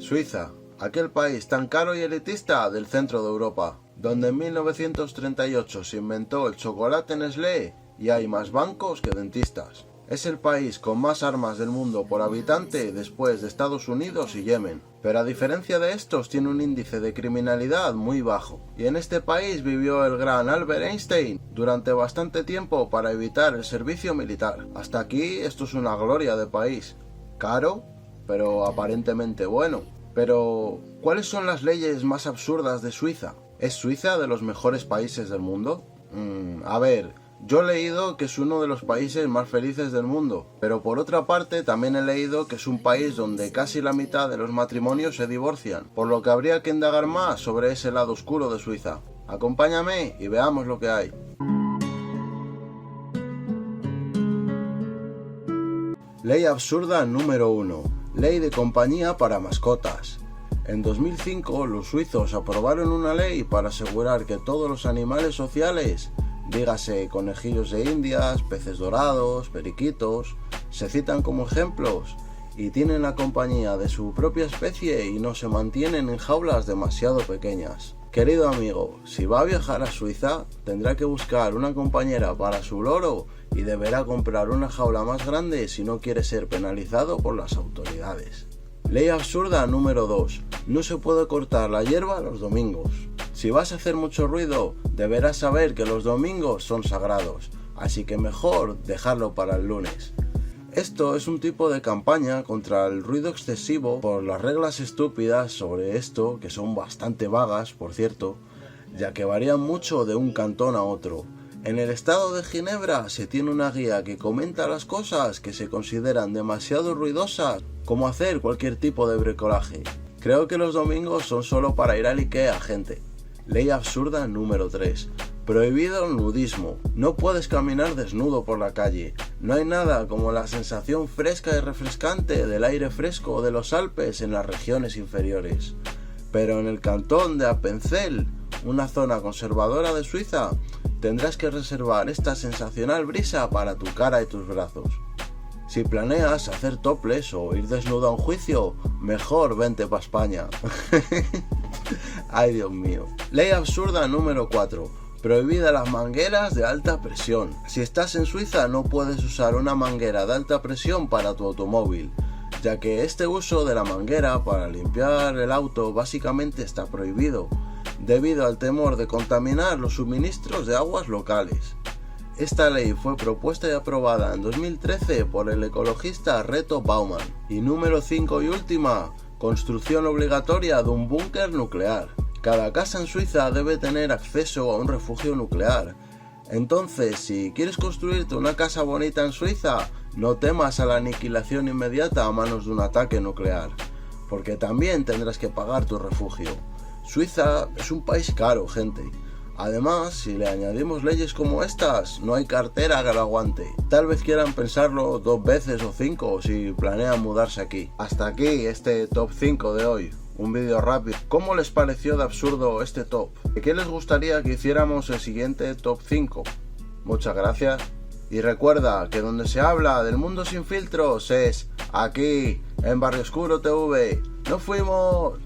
Suiza, aquel país tan caro y elitista del centro de Europa, donde en 1938 se inventó el chocolate Nestlé y hay más bancos que dentistas. Es el país con más armas del mundo por habitante después de Estados Unidos y Yemen. Pero a diferencia de estos tiene un índice de criminalidad muy bajo. Y en este país vivió el gran Albert Einstein durante bastante tiempo para evitar el servicio militar. Hasta aquí esto es una gloria de país. Caro, pero aparentemente bueno. Pero, ¿cuáles son las leyes más absurdas de Suiza? ¿Es Suiza de los mejores países del mundo? A ver... Yo he leído que es uno de los países más felices del mundo, pero por otra parte también he leído que es un país donde casi la mitad de los matrimonios se divorcian, por lo que habría que indagar más sobre ese lado oscuro de Suiza. Acompáñame y veamos lo que hay. Ley absurda número 1. Ley de compañía para mascotas. En 2005 los suizos aprobaron una ley para asegurar que todos los animales sociales, dígase conejillos de indias, peces dorados, periquitos, se citan como ejemplos y tienen la compañía de su propia especie y no se mantienen en jaulas demasiado pequeñas. Querido amigo, si va a viajar a Suiza, tendrá que buscar una compañera para su loro y deberá comprar una jaula más grande si no quiere ser penalizado por las autoridades. Ley absurda número 2. No se puede cortar la hierba los domingos. Si vas a hacer mucho ruido, deberás saber que los domingos son sagrados, así que mejor dejarlo para el lunes. Esto es un tipo de campaña contra el ruido excesivo por las reglas estúpidas sobre esto, que son bastante vagas, por cierto, ya que varían mucho de un cantón a otro. En el estado de Ginebra se tiene una guía que comenta las cosas que se consideran demasiado ruidosas, como hacer cualquier tipo de bricolaje. Creo que los domingos son solo para ir al Ikea, gente. Ley absurda número 3. Prohibido el nudismo. No puedes caminar desnudo por la calle. No hay nada como la sensación fresca y refrescante del aire fresco de los Alpes en las regiones inferiores. Pero en el cantón de Appenzell, una zona conservadora de Suiza, tendrás que reservar esta sensacional brisa para tu cara y tus brazos. Si planeas hacer topless o ir desnudo a un juicio, mejor vente pa' España. Ay, Dios mío. Ley absurda número 4. Prohibida las mangueras de alta presión. Si estás en Suiza no puedes usar una manguera de alta presión para tu automóvil, ya que este uso de la manguera para limpiar el auto básicamente está prohibido, debido al temor de contaminar los suministros de aguas locales. Esta ley fue propuesta y aprobada en 2013 por el ecologista Reto Baumann. Y número 5 y última, construcción obligatoria de un búnker nuclear. Cada casa en Suiza debe tener acceso a un refugio nuclear. Entonces, si quieres construirte una casa bonita en Suiza, no temas a la aniquilación inmediata a manos de un ataque nuclear, porque también tendrás que pagar tu refugio. Suiza es un país caro, gente. Además, si le añadimos leyes como estas, no hay cartera que lo aguante. Tal vez quieran pensarlo 2 veces o 5 si planean mudarse aquí. Hasta aquí este top 5 de hoy. Un vídeo rápido. ¿Cómo les pareció de absurdo este top? ¿De qué les gustaría que hiciéramos el siguiente top 5? Muchas gracias. Y recuerda que donde se habla del mundo sin filtros es aquí, en Barrio Oscuro TV. ¡Nos fuimos!